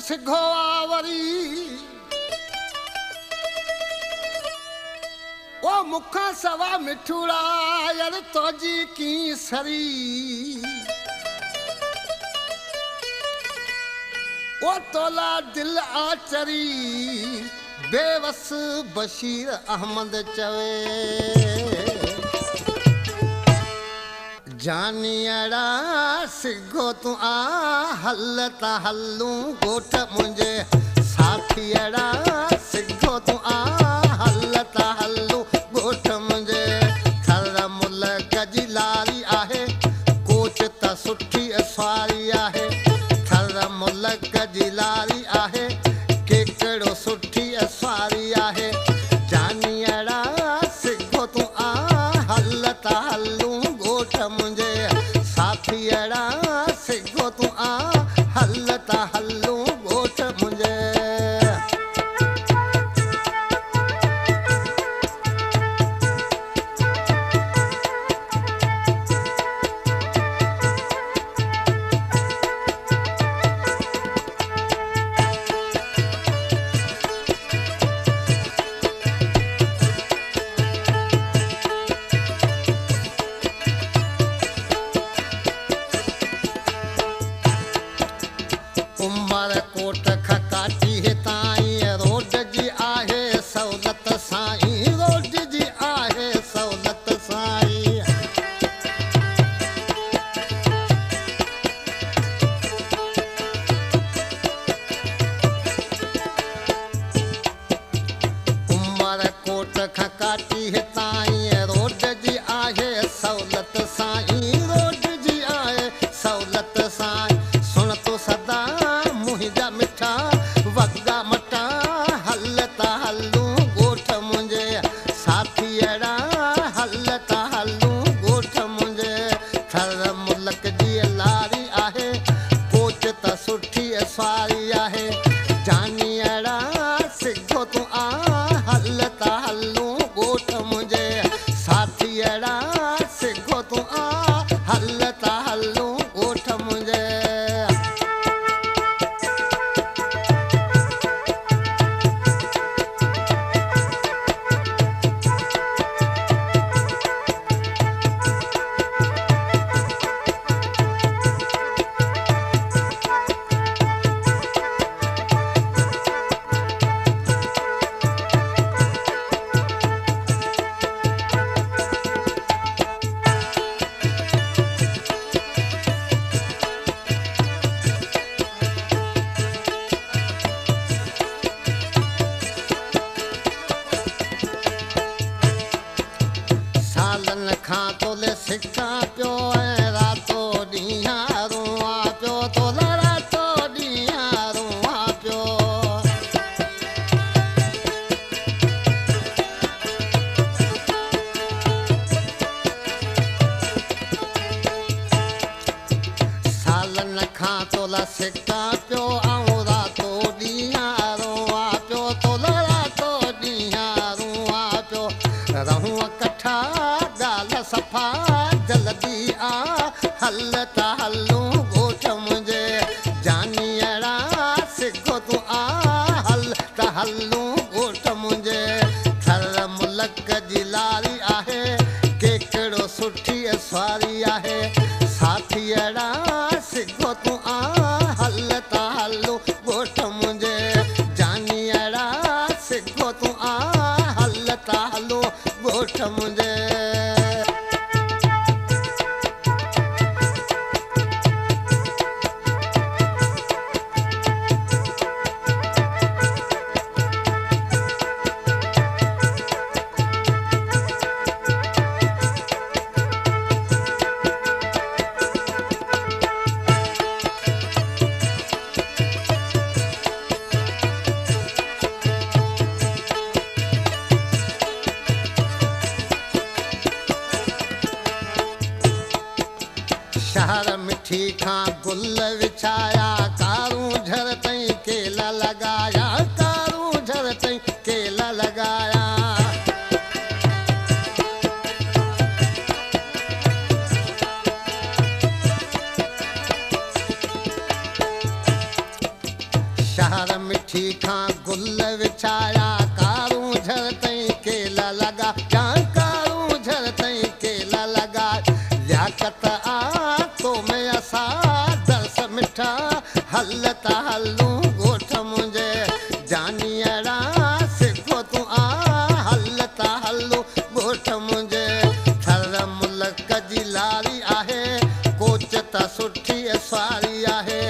सिघो आवरी ओ मुखा सवा मिठूड़ा यार तोजी की सरी ओ तोला दिल आचरी बेवस बशीर अहमद चवे जानियड़ा सिघो तू आ हलता हलूं गोठ मुझे साथियड़ा सिघो तू आ हलता हलूं गोठ मुझे थर मुल्क जी लारी आहे कोच त सुठी सवारी आहे थर मुल्क जी लारी आहे केकड़ो सुठी सवारी आहे जानियड़ा सिघो तू आ हलता हलूं गोठ मुझे साथियड़ा सिघो तू आ हलता हलूं गोठ मुझे उमर कोट खकाटी है ताई रोड जी आहे सहुलत साईं रोड जी आहे सहुलत साईं उमर कोट खकाटी है ताई रोड जी आहे सहुलत साईं रोड जी आहे सहुलत साईं सुन तो सदा मुहिंजा मिठा वगा मटा हलता हलूं गोठ मुझे साथियड़ा हलता हलूं गोठ मुझे थर मुल्क जी लारी आहे कोच त सुठी सवारी आहे जानियड़ा सिघो तू आ हलता हलूं गोठ मुझे साथियड़ा सिघो तू आ हलता हलूं गोठ मुझे सालन खां तोले सिखा पियो ऐं रातो ॾींहुं रुआ पियो तोले रातो ॾींहुं रुआ पियो सालन खां तोला सिखा पियो ऐं रातो ॾींहुं रुआ पियो तोले रातो ॾींहुं रुआ पियो रहूं कठा ॻाल्हि सफ़ा जल्दी आ हलता हलूं गोठ मुझे जानियड़ा सिघो तू आ हलता हलूं गोठ मुझे थर मुल्क जी लारी आहे केकड़ो सुठी सवारी आहे साथियड़ा सिघो तू आ हलता हलूं गोठ मुझे जानियड़ा सिघो तू आ हलता हलूं गोठ मुझे शहर मिठी खां गुल विछाया कारूं झर तई केला लगाया कारूं झर तई केला लगाया केला लॻा कारूं झर ताईं केला लॻा लियाकत आ तो में असां दर्स मिठा हल त हलूं ॻोठ मुंहिंजे जानीअड़ा सिखो तूं आ हल त हलूं ॻोठ मुंहिंजे थर मुल्क जी लारी आहे कोच त सुठी सवारी आहे